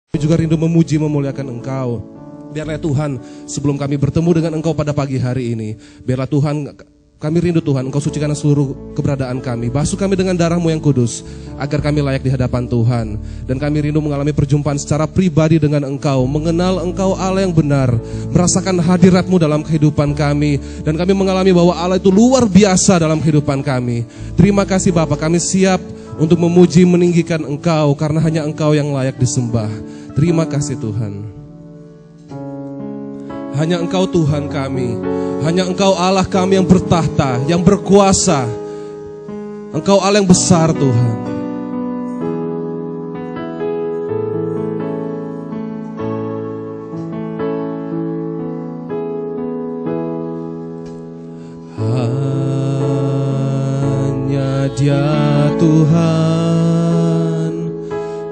Kami juga rindu memuji memuliakan Engkau. Biarlah Tuhan, sebelum kami bertemu dengan Engkau pada pagi hari ini, biarlah Tuhan, kami rindu Tuhan, Engkau sucikan seluruh keberadaan kami. Basuh kami dengan darah-Mu yang kudus, agar kami layak di hadapan Tuhan. Dan kami rindu mengalami perjumpaan secara pribadi dengan Engkau, mengenal Engkau Allah yang benar, merasakan hadirat-Mu dalam kehidupan kami. Dan kami mengalami bahwa Allah itu luar biasa dalam kehidupan kami. Terima kasih Bapa, kami siap untuk memuji meninggikan Engkau, karena hanya Engkau yang layak disembah. Terima kasih Tuhan. Hanya Engkau Tuhan kami, hanya Engkau Allah kami yang bertahta, yang berkuasa. Engkau Allah yang besar Tuhan. Hanya Dia Tuhan,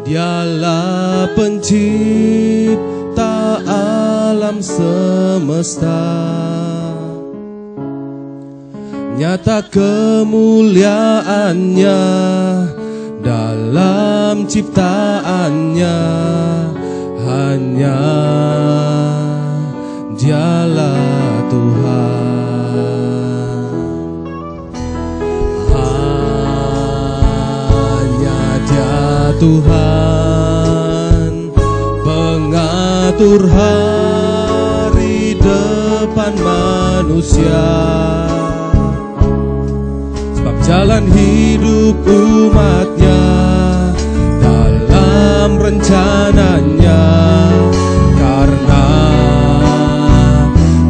Dialah pencipta alam semesta. Nyata kemuliaannya dalam ciptaannya. Hanya Dialah Tuhan. Hanya Dia Tuhan, pengatur hari depan manusia. Sebab jalan hidup umatnya dalam rencananya. Karena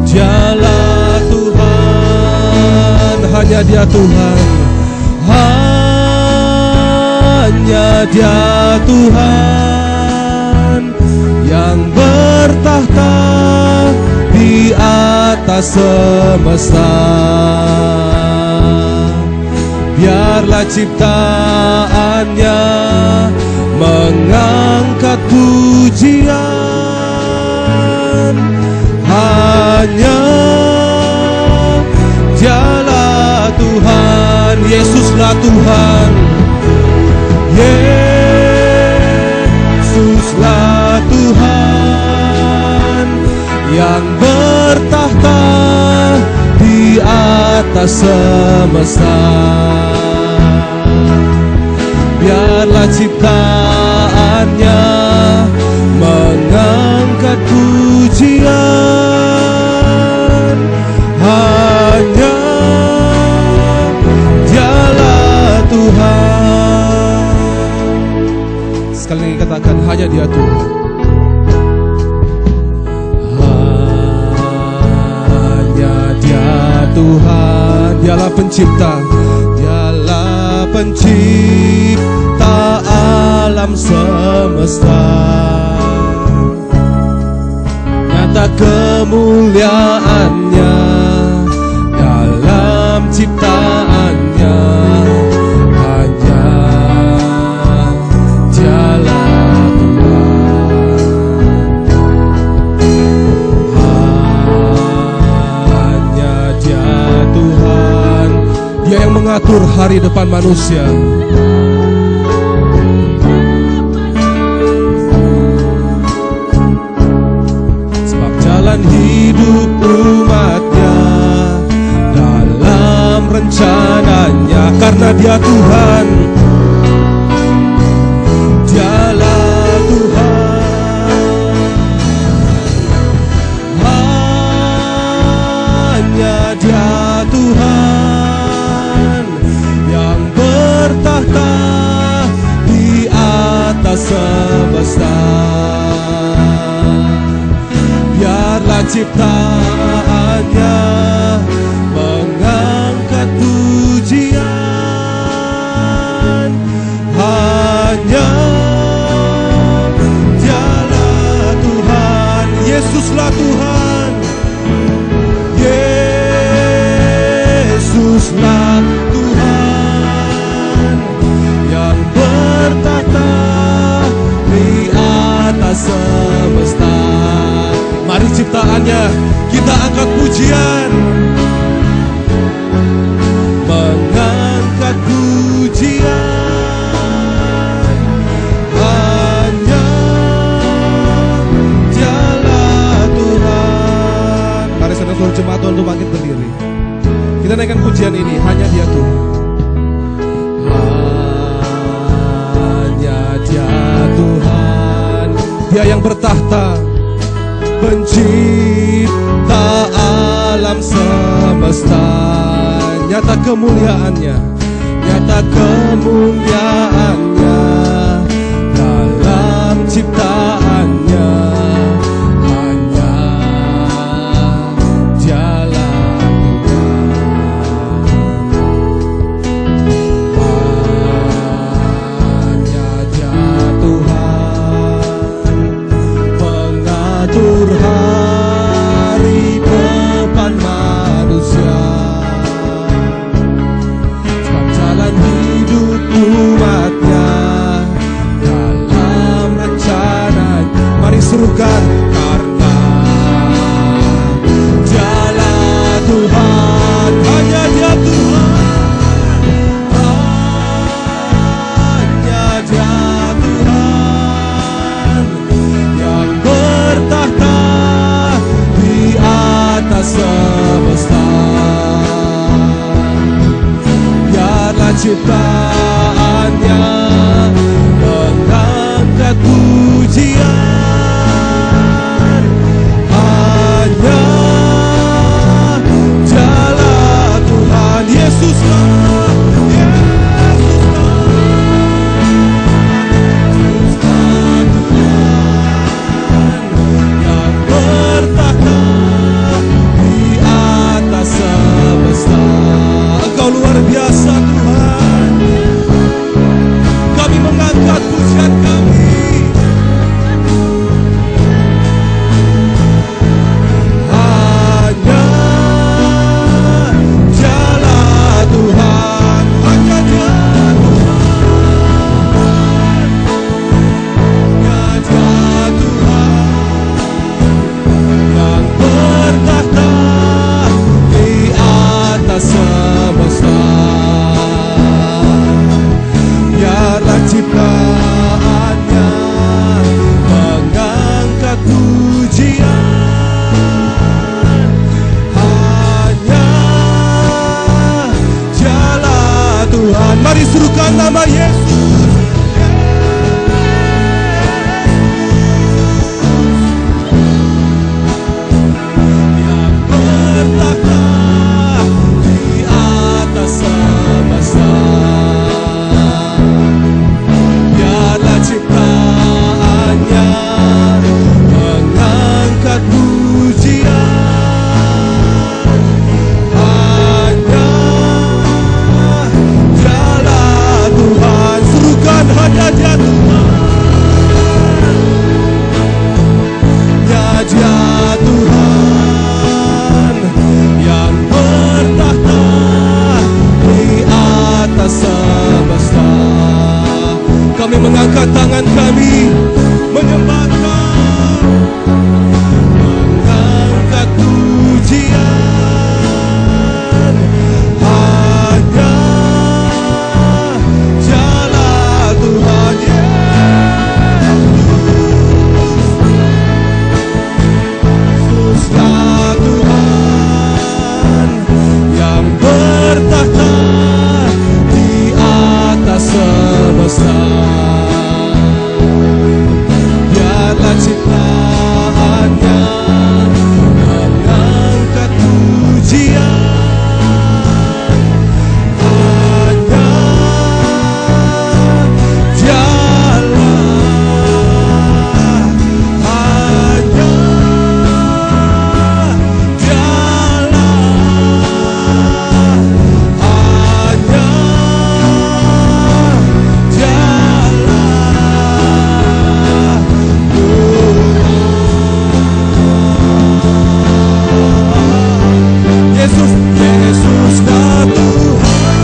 Dialah Tuhan, hanya Dia Tuhan. Hanya Dia Tuhan yang bertahta di atas semesta. Biarlah ciptaannya mengangkat pujian. Hanya Dialah Tuhan, Yesuslah Tuhan. Yesuslah Tuhan yang bertahta di atas semesta. Biarlah ciptaannya mengangkat pujian. Hanya Dialah Tuhan. Sekali lagi katakan, hanya Dia Tuhan. Hanya Dia Tuhan, Dialah pencipta, Dialah pencipta alam semesta. Nyata kemuliaannya dalam ciptaannya. Hanya Dialah Tuhan. Hanya Dia Tuhan, Dia yang mengatur hari depan manusia. Sebab jalan hidup umatnya dalam rencananya. Karena Dia Tuhan, Dialah Tuhan. Hanya Dia Tuhan yang bertahta di atas semesta. Biarlah ciptaannya mengangkat pujian. Hanya Dialah Tuhan, Yesuslah Tuhan. Yesuslah Tuhan yang bertahta di atas semesta. Mari ciptaannya kita angkat pujian, mengangkat pujian. Hanya Kita naikkan pujian ini, hanya Dia Tuhan. Hanya Dia Tuhan, Dia yang bertahta, pencipta alam semesta. Nyata kemuliaannya, nyata kemuliaannya dalam ciptaannya. Hanya Dialah Tuhan. Hanya Dia Tuhan, pengatur hari depan manusia. Sebab jalan hidup umatnya dalam rencana. Mari serukan, karena Dialah Tuhan, hanya Dia Tuhan, hanya Dia Tuhan yang bertahta di atas semesta. Biarlah ciptaannya mengangkat pujian. Hanya Dialah Tuhan, Yesuslah, Yesuslah, Yesuslah Tuhan yang bertahta di atas semesta. Engkau luar biasa Tuhan. Kami mengangkat pujian kami. Hanya Dialah Tuhan, hanya Dia Tuhan, hanya Dia Tuhan yang bertahta di atas semesta. Biarlah ciptaannya mengangkat pujian. Hanya Dialah Tuhan. Mari serukan nama Yesus. Yang bertahta di atas semesta. Biarlah ciptaannya mengangkat pujian. Hanya Dialah Tuhan. Serukan, hanya Dia Tuhan, hanya Dia Tuhan yang bertahta di atas semesta. Kami mengangkat tangan kami, menyembah Kau, mengangkat pujian. Hanya Dialah Tuhan, Yesuslah Tuhan yang bertahta di atas semesta. Biarlah ciptaannya mengangkat pujian. Hanya Dialah, hanya Dialah, hanya Yesus, Yesuslah Tuhan.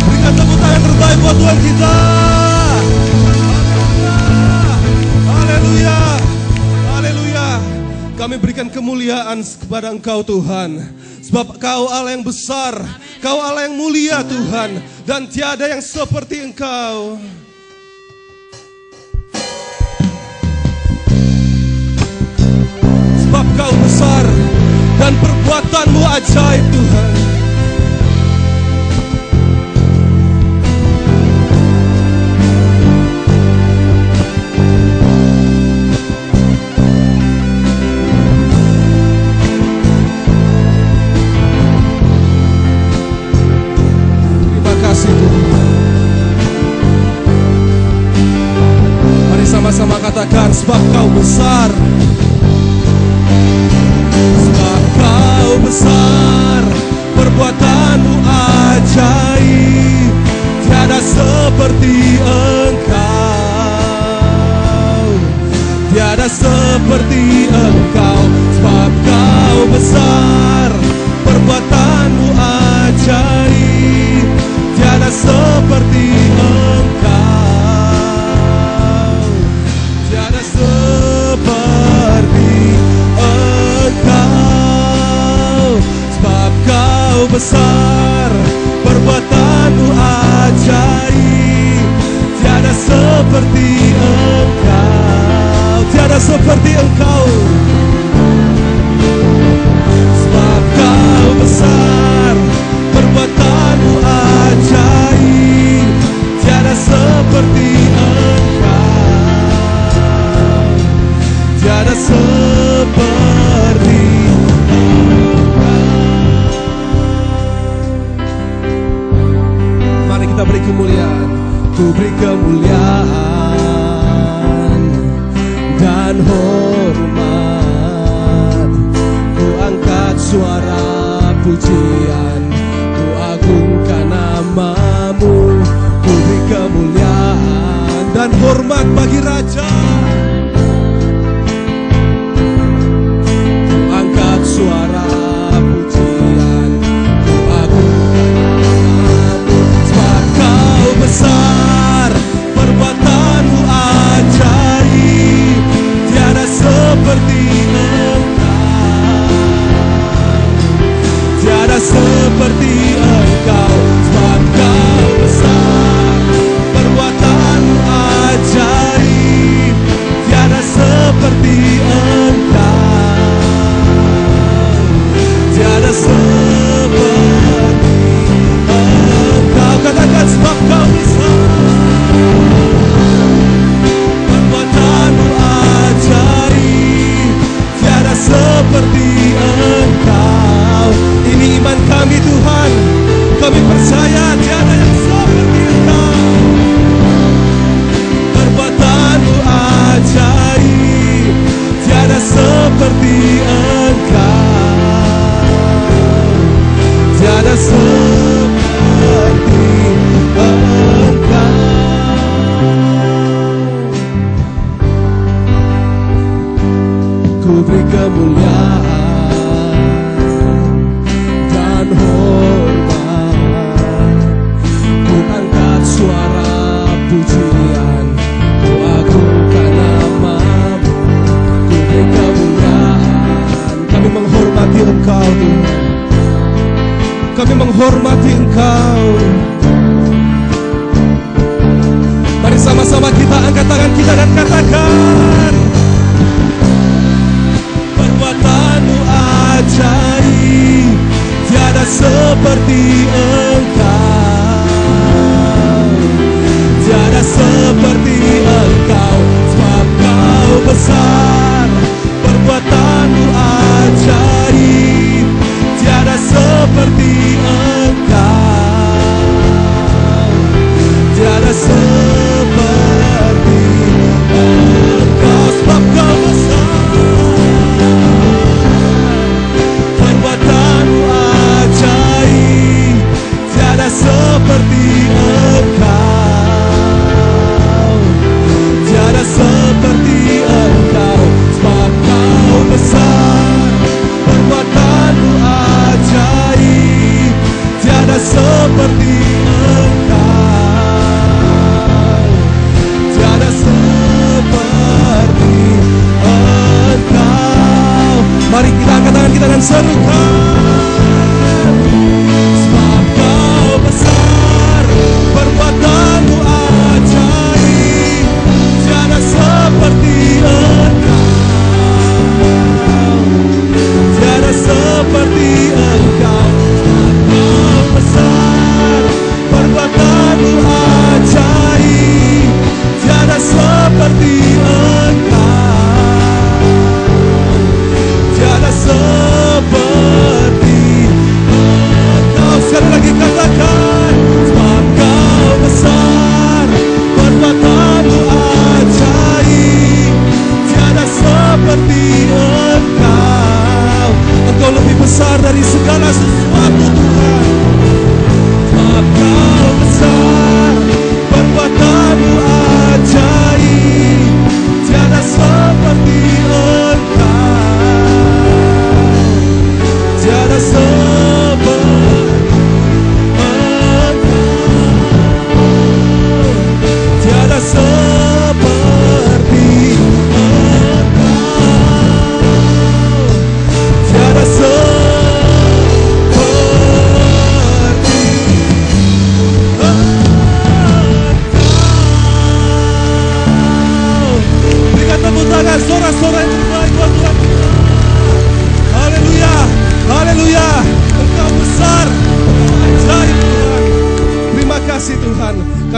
Berikan tepuk tangan terbaik buat Tuhan kita. Haleluya, haleluya. Kami berikan kemuliaan kepada Engkau Tuhan. Sebab Kau Allah yang besar, Kau Allah yang mulia Tuhan, dan tiada yang seperti Engkau. Sebab Kau besar, sama-sama katakan, sebab Kau besar. Sebab Kau besar, perbuatan-Mu ajaib, tiada seperti Engkau, tiada seperti Engkau. Sebab Kau besar, perbuatan-Mu ajaib, tiada seperti Engkau, tiada seperti Engkau. Sebab Kau besar, perbuatan-Mu ajaib, tiada seperti Engkau, tiada seperti Engkau. Sebab Kau besar, perbuatan-Mu ajaib, tiada seperti Engkau, tiada seperti Engkau. Mari kita beri kemuliaan. Ku beri kemuliaan dan hormat, ku angkat suara pujian, ku agungkan nama-Mu. Ku beri kemuliaan dan hormat bagi Raja, ku angkat suara pujian, ku agungkan nama-Mu. Sebab Kau besar, perbuatan-Mu ajaib, tiada seperti Engkau, tiada seperti Engkau. Sebab Kau besar, perbuatan-Mu ajaib, tiada seperti Engkau, tiada seperti Engkau. Katakan, sebab Kau besar, perbuatan-Mu ajaib, tiada seperti Engkau. Ini iman kami Tuhan, kami percaya tiada yang seperti Engkau. Perbuatan-Mu ajaib, tiada seperti Engkau, tiada seperti Engkau. Ku beri kemuliaan dan hormat, ku angkat suara pujian, ku agungkan nama-Mu. Ku beri kemuliaan. Kami menghormati Engkau Tuhan, kami menghormati Engkau. Mari sama-sama kita angkat tangan kita dan katakan, perbuatan-Mu ajaib, tiada seperti Engkau, tiada seperti Engkau. Sebab Kau besar, perbuatan-Mu ajaib, tiada seperti Engkau, tiada seperti Engkau. Sebab Kau besar, perbuatan-Mu ajaib, tiada seperti Engkau,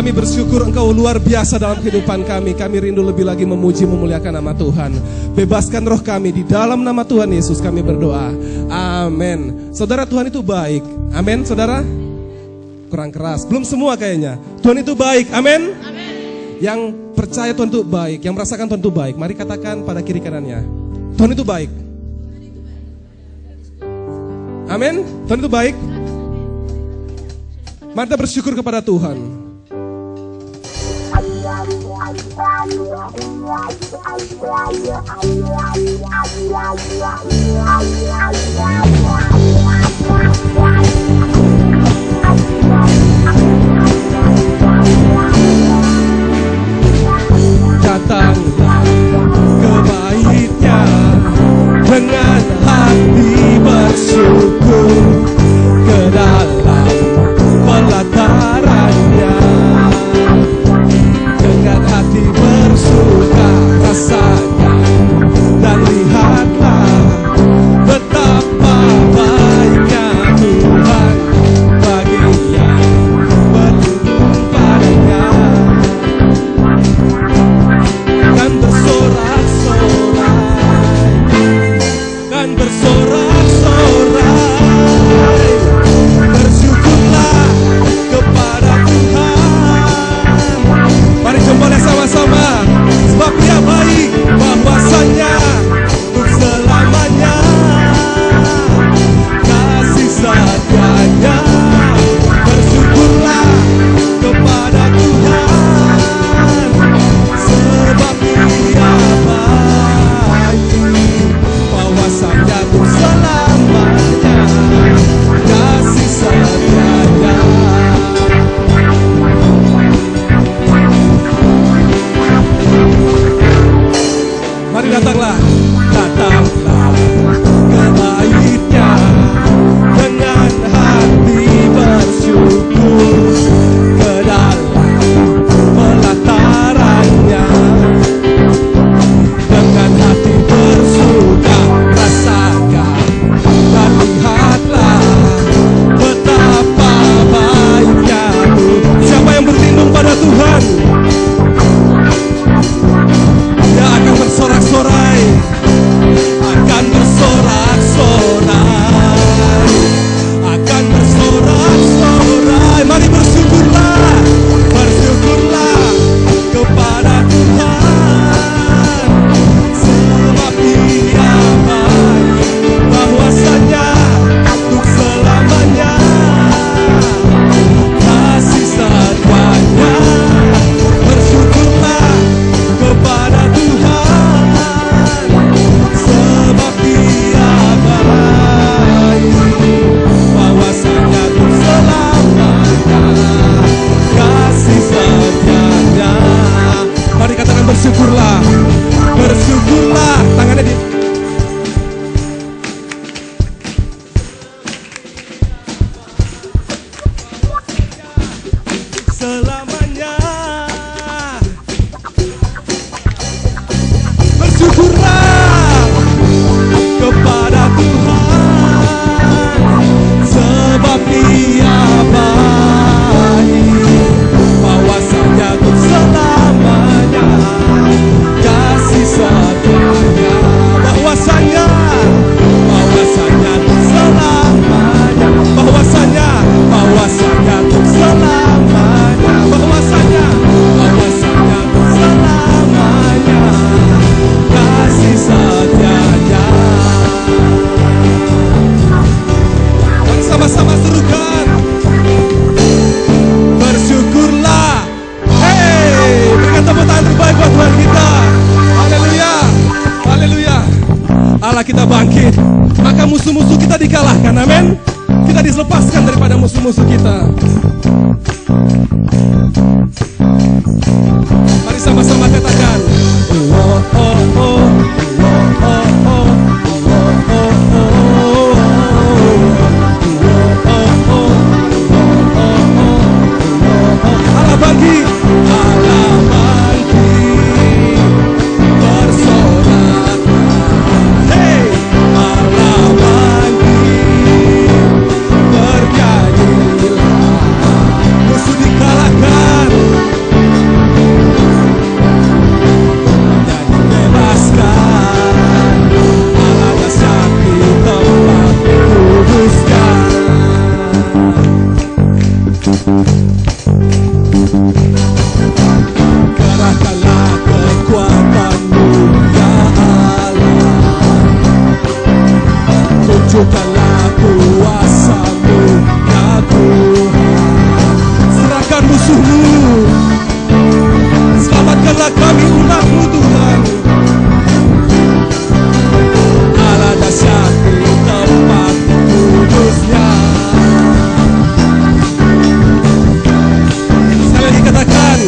Kami bersyukur Engkau luar biasa dalam kehidupan kami. Kami rindu lebih lagi memuji memuliakan nama Tuhan. Bebaskan roh kami di dalam nama Tuhan Yesus kami berdoa. Amin. Saudara, Tuhan itu baik. Amin, saudara. Kurang keras, belum semua kayaknya. Tuhan itu baik. Amin. Yang percaya Tuhan itu baik, yang merasakan Tuhan itu baik, mari katakan pada kiri kanannya, Tuhan itu baik. Amin. Tuhan itu baik. Mari kita bersyukur kepada Tuhan. Datanglah ke bait-Nya dengan hati bersyukur, ke dalam pelataran-Nya dengan hati bersuka, rasakan dan lihatlah betapa baiknya Tuhan bagi yang berlindung padanya. Dan bersorak-sorai, bersyukurlah kepada Tuhan. Mari jempolnya sama-sama, sebab Dia baik, bahwasanya untuk selamanya kasih setianya. Bersyukurlah kepada Tuhan, sebab Dia baik, bahwasanya untuk selamanya kasih setianya. Mari datanglah ke bait-Nya dengan hati bersyukur, ke dalam pelataran-Nya dengan hati bersuka, rasakan dan lihatlah betapa baiknya Tuhan. Siapa yang berlindung pada Tuhan, dia akan bersorak-sorai, akan bersorak-sorai, akan bersorak-sorai. Mari bersyukurlah, bersyukurlah kepada Tuhan, sebab Dia baik, bahwasanya untuk selamanya kasih setianya. Bersyukurlah kepada Tuhan, sebab Dia baik, bahwasanya untuk selamanya kasih setianya. Mari katakan bersyukurlah, bersyukurlah. Tangannya di selamanya. Bersyukurlah kepada Tuhan, sebab Dia baik, bahwasanya untuk selamanya kasih setianya. Bahwasanya untuk selamanya, bahwasanya untuk selamanya, bahwasanya untuk selamanya kasih setianya. Mari sama-sama serukan, bersyukurlah. Hey, berikan tepuk tangan terbaik buat Tuhan kita. Haleluya, haleluya. Allah kita bangkit, maka musuh-musuh kita dikalahkan. Amin. Kita dilepaskan daripada musuh-musuh kita. Mari sama-sama katakan, oh, oh, oh, oh, oh, oh. Allah bangkit, bersorak. Hey, Allah bangkit, bernyanyilah. Musuh dikalahkan, Kami umat-Mu Tuhan. Allah dahsyat di tempat kudusnya. Sekali lagi katakan,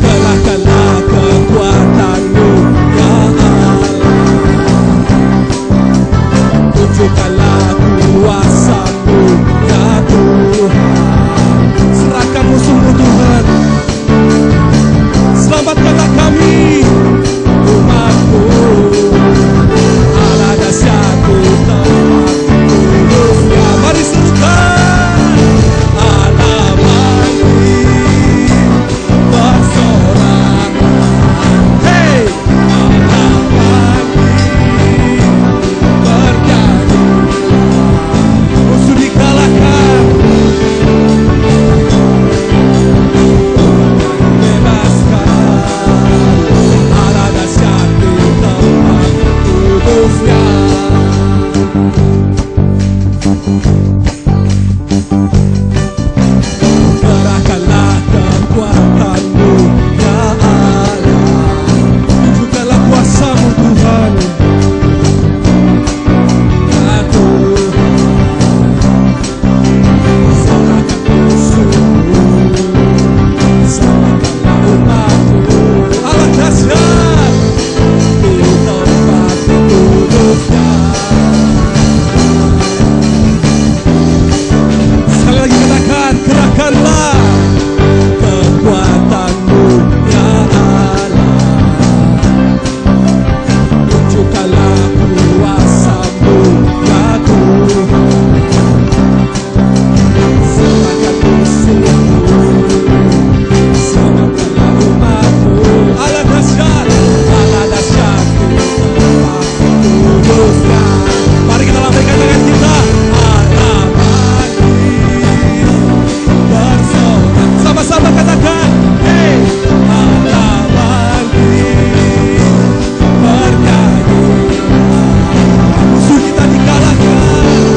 kerahkanlah kekuatan-Mu ya Allah. Tunjukkanlah kuasa-Mu ya Tuhan. Serahkan musuh-Mu Tuhan. Selamatkanlah kami, umat-Mu. Allah dahsyat di tempat kudusnya. Mari serukan, Allah bangkit bersorak. Hey, Allah bangkit bernyanyi. Musuh dikalahkan, bebaskan. Allah dahsyat di tempat kudusnya. Kerahkanlah kekuatan-Mu ya Allah. Tunjukkanlah kuasa-Mu Tuhan ya Tuhan. Salahkan musuh-Mu, selamatkanlah umat-Mu. Allah dahsyat di tempat kudusnya. Sekali lagi katakan, kerahkanlah kekuatan-Mu ya Allah. Tunjukkanlah kuasa-Mu ya Tuhan. Salahkan musuh-Mu, selamatkanlah umat-Mu. Allah dahsyat di tempat kudusnya. Mari kita lambaikan tangan kita. Allah bangkit bersorak. Sama-sama katakan, hey, Allah bangkit bernyanyi. Musuh kita dikalahkan,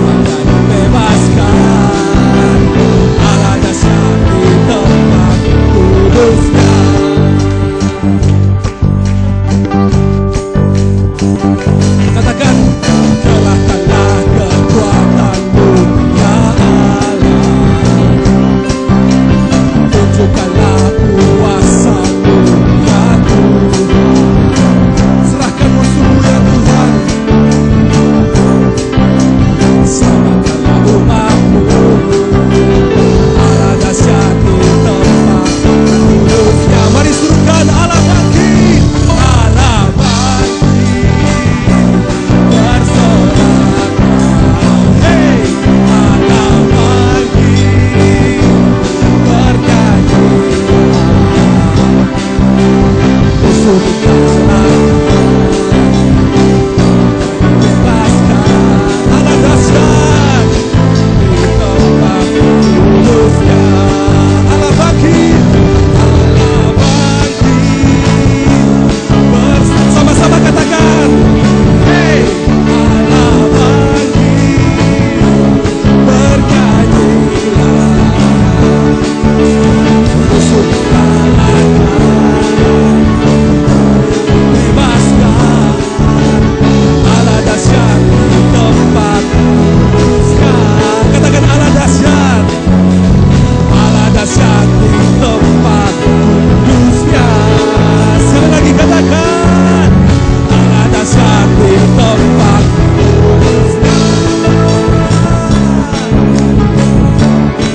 dan bebaskan. Allah dahsyat di tempat kudusnya. Katakan, kerahkanlah kekuatan-Mu ya Allah. Tunjukkanlah kuasa-Mu ya Tuhan. Serahkan musuh-Mu ya Tuhan. Selamatkanlah umat-Mu. Allah dahsyat di tempat kudusnya. Mari suruhkan, Allah bangkit. Allah bangkit bersorak. Hey, Allah bangkit bernyanyi. Musuh dikalahkan, bebaskan. Allah dahsyat di tempat kudusnya. Allah bangkit, Allah bangkit. Sama-sama katakan, hey, Allah bangkit bernyanyilah. Musuh dikalahkan, bebaskan. Allah dahsyat di tempat kudusnya. Katakan, Allah dahsyat. Allah dahsyat di tempat kudusnya. Sekali lagi katakan, Allah dahsyat di tempat kudusnya.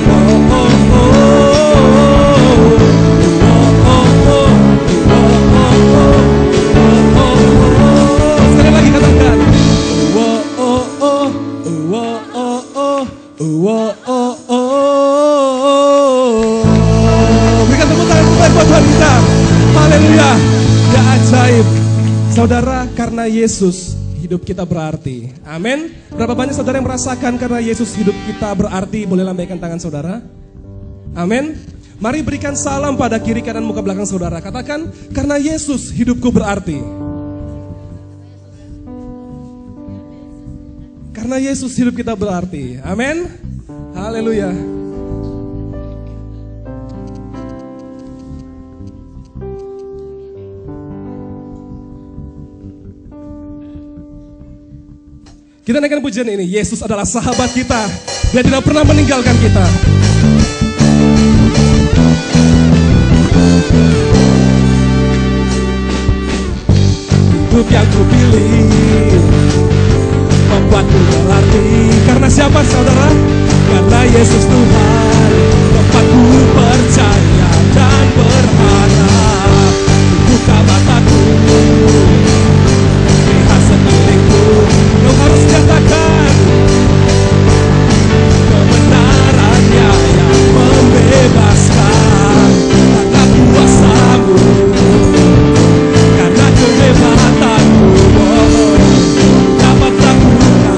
Oh, oh, oh, oh, oh, oh, oh, oh, oh. Sekali lagi katakan, oh, oh, oh, oh, oh, oh, oh, oh, oh. Berikan tepuk tangan buat Tuhan kita. Haleluya. Ya ajaib. Saudara, karena Yesus hidup kita berarti. Amin. Berapa banyak saudara yang merasakan karena Yesus hidup kita berarti? Boleh lambaikan tangan saudara. Amin. Mari berikan salam pada kiri kanan muka belakang saudara. Katakan, karena Yesus hidupku berarti. Karena Yesus hidup kita berarti. Amin. Haleluya. Kita naikkan pujian ini. Yesus adalah sahabat kita. Dia tidak pernah meninggalkan kita. Hidup yang kupilih membuatku berarti. Karena siapa saudara? Karena Yesus Tuhan, tempatku percaya dan berharap. Buka mataku, lihat sekelilingku. Kau harus nyatakan kebenarannya yang membebaskan. Karena kuasamu, karena kehebatanmu, dapat lakukan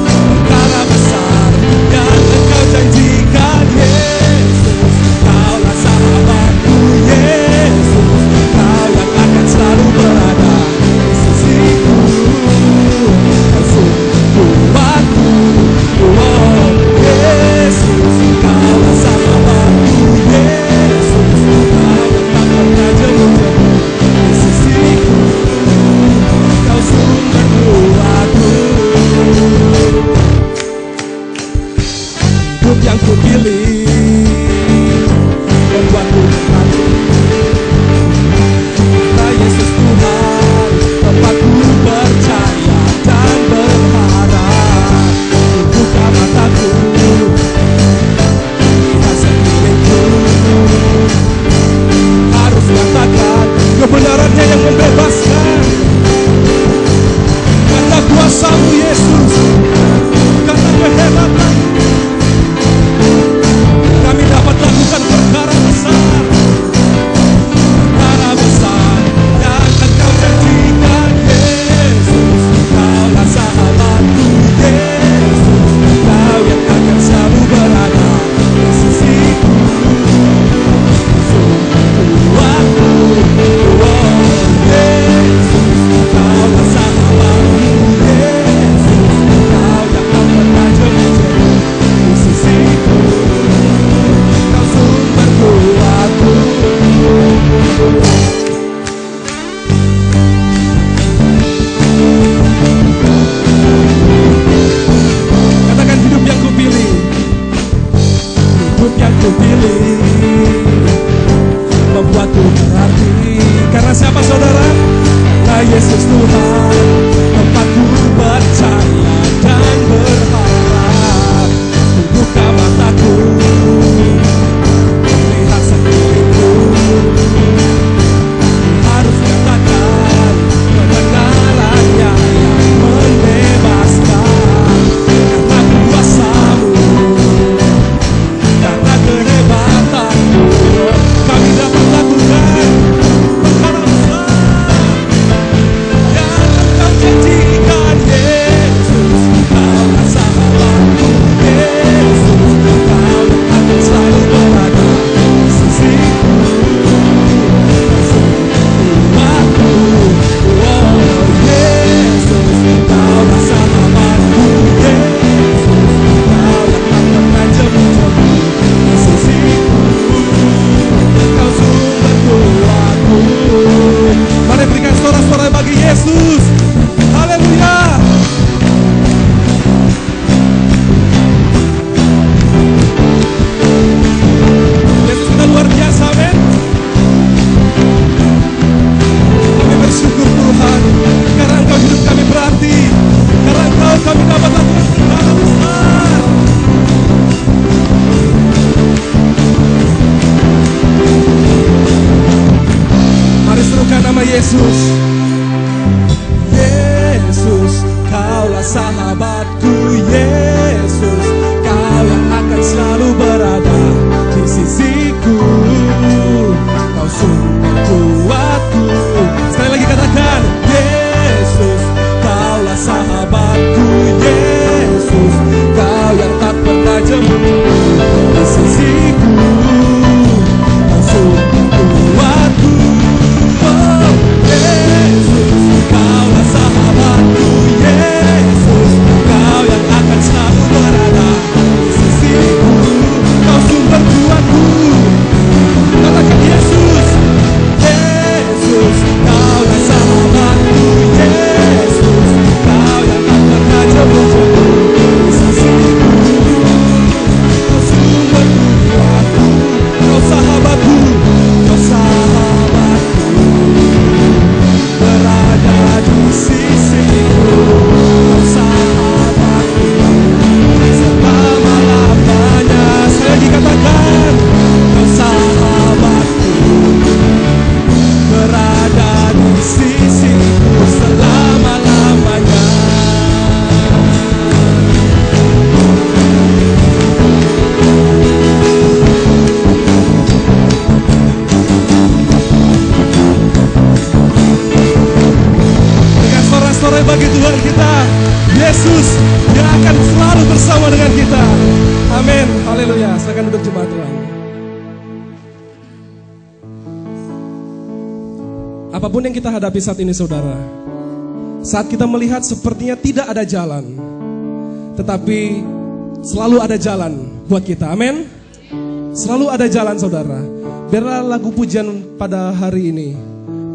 perkara besar yang Engkau janjikan. Yesus, Kaulah sahabatku. Yesus, Kau yang akan selalu berada di sisiku. Kau sungguh kuatku. Oh Yesus, Kaulah sahabatku. Yesus, Kau yang tak pernah jemu di sisiku. Kau sumber kuatku. Hidup yang kupilih membuatku berarti. Karena Yesus Tuhan, tempatku percaya dan berharap. Buka mataku, lihat sekelilingku. Harus katakan kebenarannya yang membebaskan. Karena kuasamu Yesus, karena kehebatan kami dapat lakukan perkara besar. Perkara besar yang Engkau janjikan. Yesus, Kaulah sahabatku. Yesus, Kau yang akan selalu berada di sisiku. Kuatku. Oh Yesus, Kaulah sahabatku. Yesus, Kau yang tak pernah jemu di sisiku. Kau sumber kuatku. Katakan hidup yang kupilih. Hidup yang kupilih membuatku berarti. Karena siapa saudara? Karena Yesus Tuhan, tempatku percaya dan berharap. Buka mataku, lihat sekelilingku. Harus katakan kebenarannya yang membebaskan. Karena kuasamu, karena kehebatanmu, kami dapat lakukan perkara besar yang Engkau janjikan. Yesus, Kaulah sahabatku. Yesus, Kau yang akan selalu berada di sisiku. Kuatku. Oh Yesus, Kaulah sahabatku. Yesus, Kau yang tak pernah jemu di sisiku. Kau sumber kuatku. Mari berikan sorak-sorai bagi Yesus. Haleluya. Yesus sudah luar biasa, men. Kami bersyukur Tuhan, karena Engkau hidup kami berarti. Karena Engkau kami dapat lakukan perkara besar. Mari serukan nama Yesus. Yesus, Kaulah sahabatku. Yesus, Kau yang akan selalu berada di sisiku. Kau sumber kuatku. Sekali lagi katakan, Yesus, Kaulah sahabatku. Yesus, Kau yang tak pernah jemu di sisiku. Kau sumber kuatku. Oh Yesus, Kaulah sahabatku. Yesus, Kau yang akan selalu Kudus, Dia akan selalu bersama dengan kita. Amin. Haleluya. Silakan duduk jemaat Tuhan. Apapun yang kita hadapi saat ini saudara, saat kita melihat sepertinya tidak ada jalan, tetapi selalu ada jalan buat kita. Amin. Selalu ada jalan saudara. Biarlah lagu pujian pada hari ini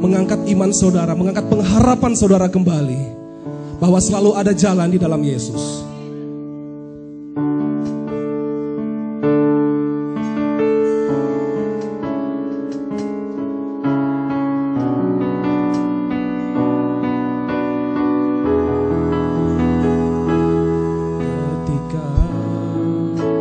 mengangkat iman saudara, mengangkat pengharapan saudara kembali, bahwa selalu ada jalan di dalam Yesus.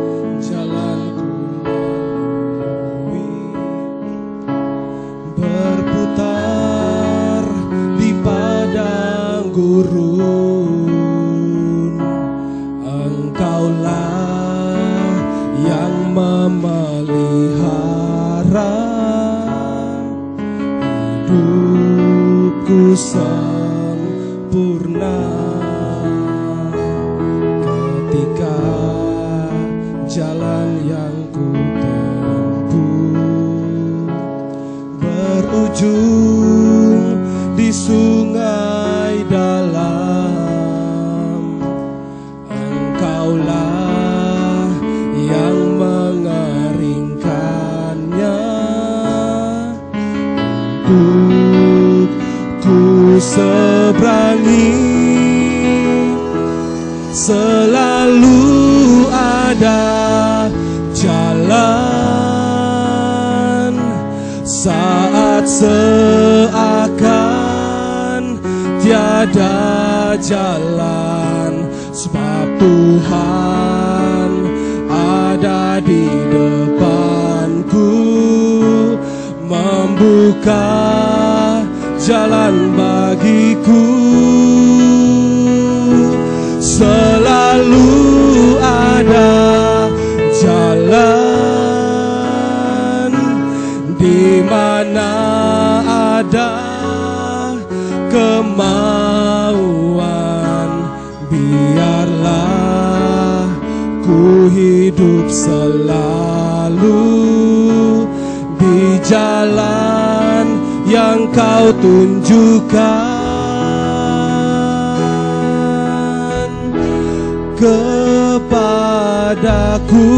Tuhan yang memelihara, yang memelihara hidupku sempurna. Ketika jalan yang ku tempuh berujung di sungai dalam, seakan tiada jalan, sebab Tuhan ada di depanku, membuka jalan bagiku. Selalu ada jalan di mana ada kemauan. Biarlah ku hidup selalu di jalan yang Kau tunjukkan kepadaku.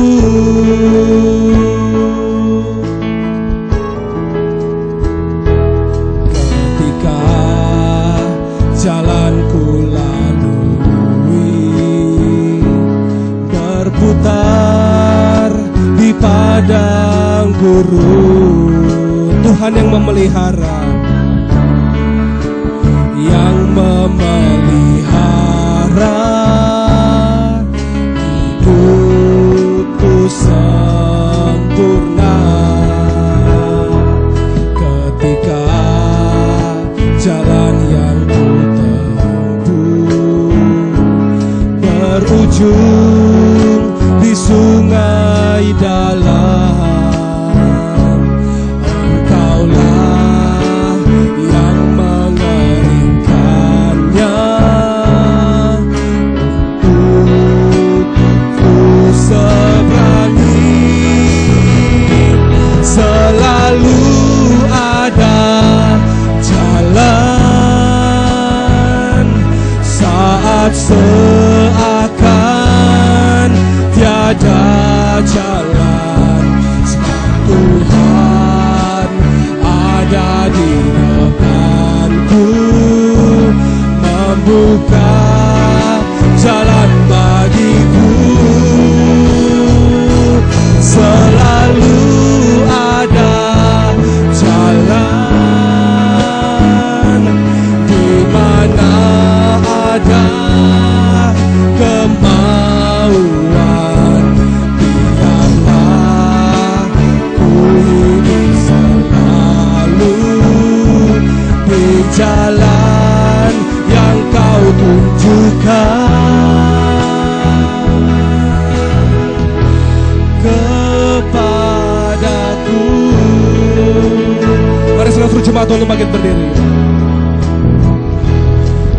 Mari seluruh jemaat untuk bangkit berdiri.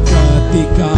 Ketika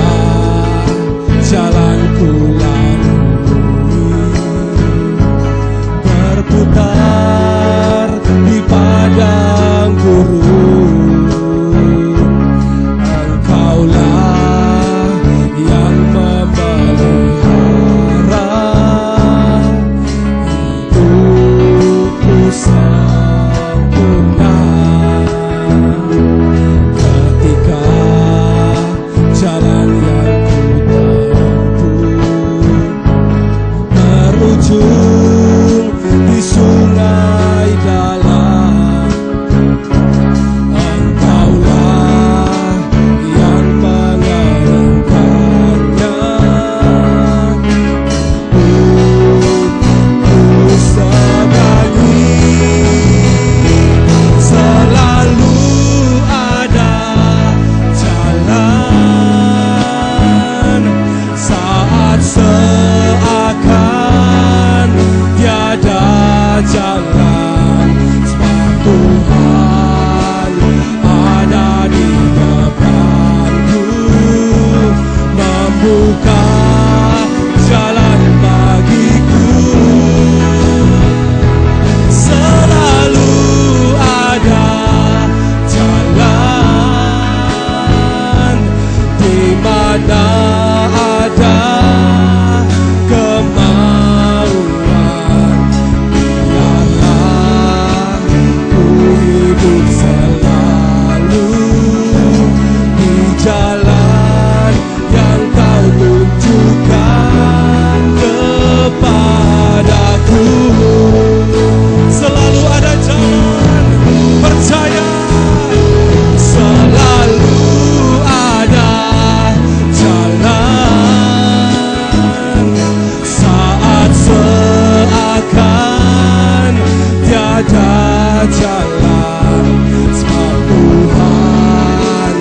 jalan, sebab Tuhan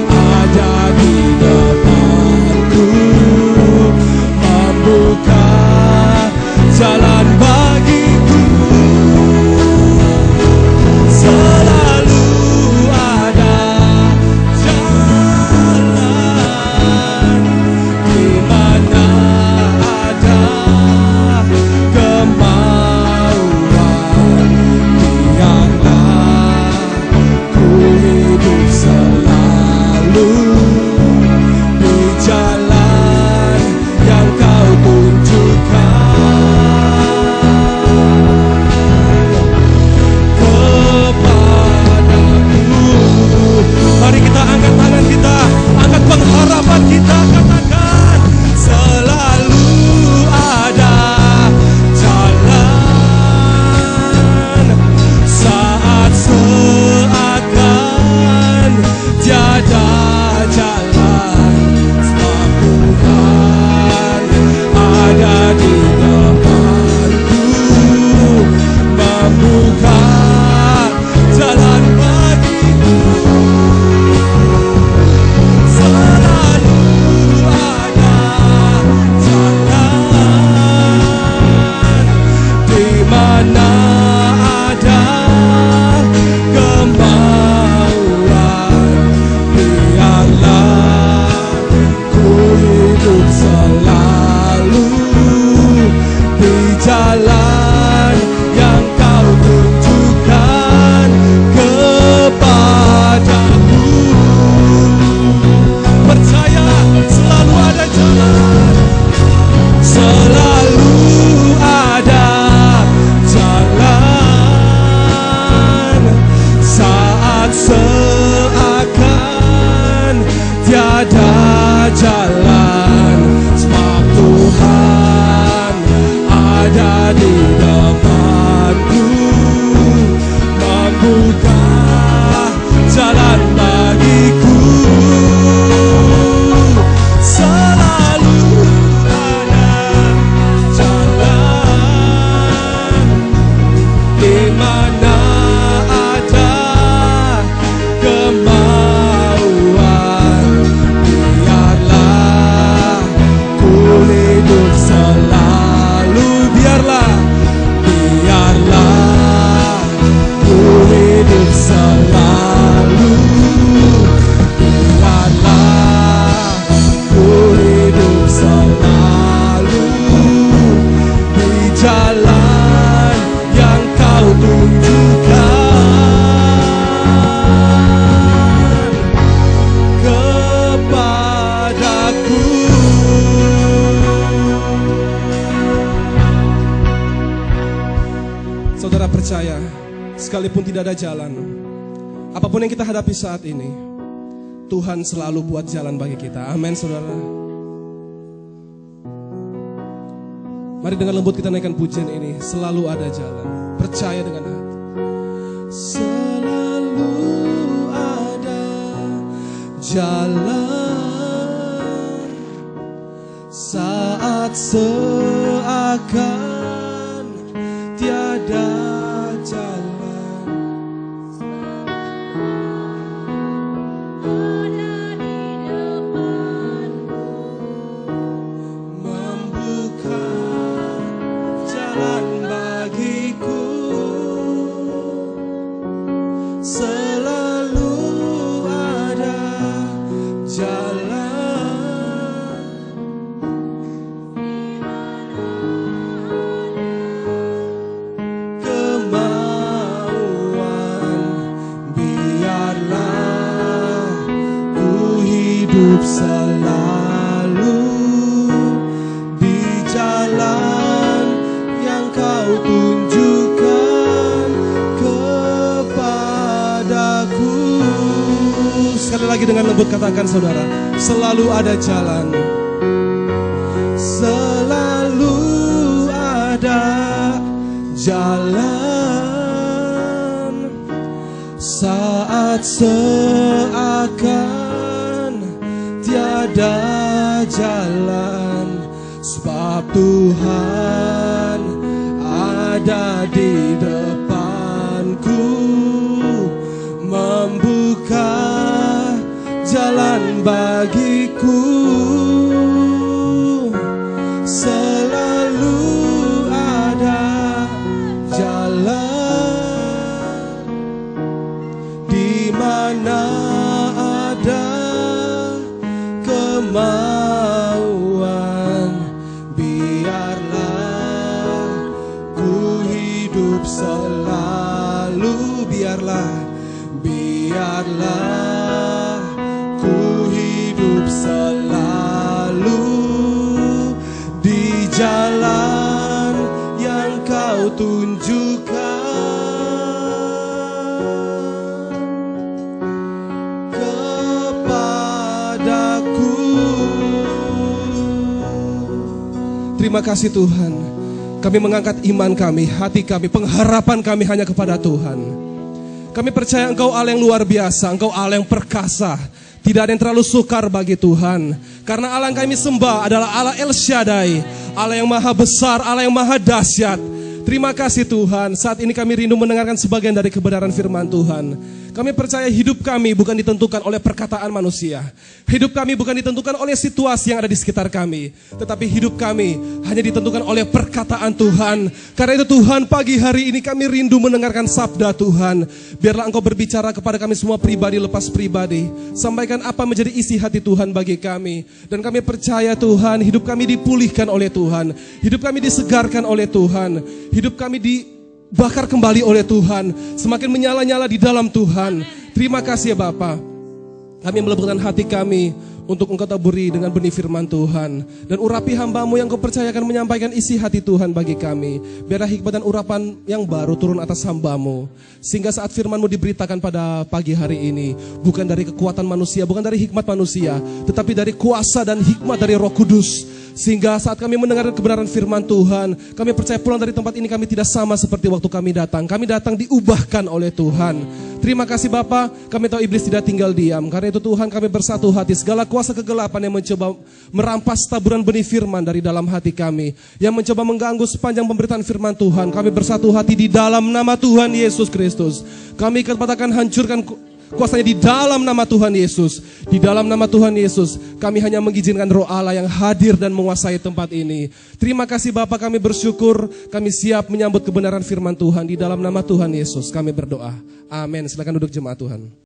ada di depanku, membuka jalan bagiku. Selalu ada jalan, di mana ada kemauan, biarlah ku hidup selalu di jalan yang kau tunjukkan kepadaku. Mari kita angkat tangan kita, angkat pengharapan kita, katakan selalu ada jalan saat seakan tiada jalan, sebab Tuhan ada di depanku, membuka jalan bagiku. Selalu ada jalan, di mana ada kemauan, biarlah ku hidup selalu di jalan yang kau tunjukkan kepadaku. Percaya selalu ada jalan, selalu ada jalan saat seakan tiada jalan, sebab Tuhan ada di depanku, membuka jalan bagiku. Selalu ada jalan, di mana ada kemauan, biarlah ku hidup selalu, biarlah ku hidup selalu, biarlah ku hidup selalu di jalan yang kau tunjukkan kepadaku. Saudara percaya, sekalipun tidak ada jalan, apapun yang kita hadapi saat ini, Tuhan selalu buat jalan bagi kita. Amin, saudara. Mari dengan lembut kita naikkan pujian ini. Selalu ada jalan. Percaya dengan hati. Selalu ada jalan saat seakan tiada jalan. Membuka jalan bagiku. Selalu ada jalan, kemauan, biarlah ku hidup selalu di jalan yang kau tunjukkan kepadaku. Sekali lagi dengan lembut katakan, saudara, selalu ada jalan, selalu ada jalan saat seakan tiada jalan, sebab Tuhan ada di depanku, selalu ada jalan, di mana ada kemauan, biarlah ku hidup selalu, biarlah ku hidup selalu di jalan yang kau tunjukkan kepadaku. Terima kasih Tuhan, kami mengangkat iman kami, hati kami, pengharapan kami hanya kepada Tuhan. Kami percaya Engkau Allah yang luar biasa, Engkau Allah yang perkasa. Tidak ada yang terlalu sukar bagi Tuhan. Karena Allah yang kami sembah adalah Allah El Shaddai, Allah yang maha besar, Allah yang maha dahsyat. Terima kasih Tuhan, saat ini kami rindu mendengarkan sebagian dari kebenaran firman Tuhan. Kami percaya hidup kami bukan ditentukan oleh perkataan manusia. Hidup kami bukan ditentukan oleh situasi yang ada di sekitar kami. Tetapi hidup kami hanya ditentukan oleh perkataan Tuhan. Karena itu Tuhan, pagi hari ini kami rindu mendengarkan sabda Tuhan. Biarlah Engkau berbicara kepada kami semua pribadi lepas pribadi. Sampaikan apa menjadi isi hati Tuhan bagi kami. Dan kami percaya Tuhan, hidup kami dipulihkan oleh Tuhan. Hidup kami disegarkan oleh Tuhan. Hidup kami dibakar kembali oleh Tuhan, semakin menyala-nyala di dalam Tuhan. Terima kasih ya Bapa. Kami meleburkan hati kami untuk Engkau taburi dengan benih firman Tuhan. Dan urapi hamba-Mu yang Kau percayakan menyampaikan isi hati Tuhan bagi kami. Biarlah hikmat dan urapan yang baru turun atas hamba-Mu. Sehingga saat firman-Mu diberitakan pada pagi hari ini, bukan dari kekuatan manusia, bukan dari hikmat manusia, tetapi dari kuasa dan hikmat dari Roh Kudus. Sehingga saat kami mendengar kebenaran firman Tuhan, kami percaya pulang dari tempat ini kami tidak sama seperti waktu kami datang. Kami datang diubahkan oleh Tuhan. Terima kasih Bapa, kami tahu iblis tidak tinggal diam. Karena itu Tuhan, kami bersatu hati. Segala kuasa kegelapan yang mencoba merampas taburan benih firman dari dalam hati kami, yang mencoba mengganggu sepanjang pemberitaan firman Tuhan, kami bersatu hati di dalam nama Tuhan Yesus Kristus. Kami katakan hancurkan kuasanya di dalam nama Tuhan Yesus. Di dalam nama Tuhan Yesus, kami hanya mengizinkan Roh Allah yang hadir dan menguasai tempat ini. Terima kasih Bapa, kami bersyukur, kami siap menyambut kebenaran firman Tuhan. Di dalam nama Tuhan Yesus kami berdoa. Amin. Silakan duduk jemaat Tuhan.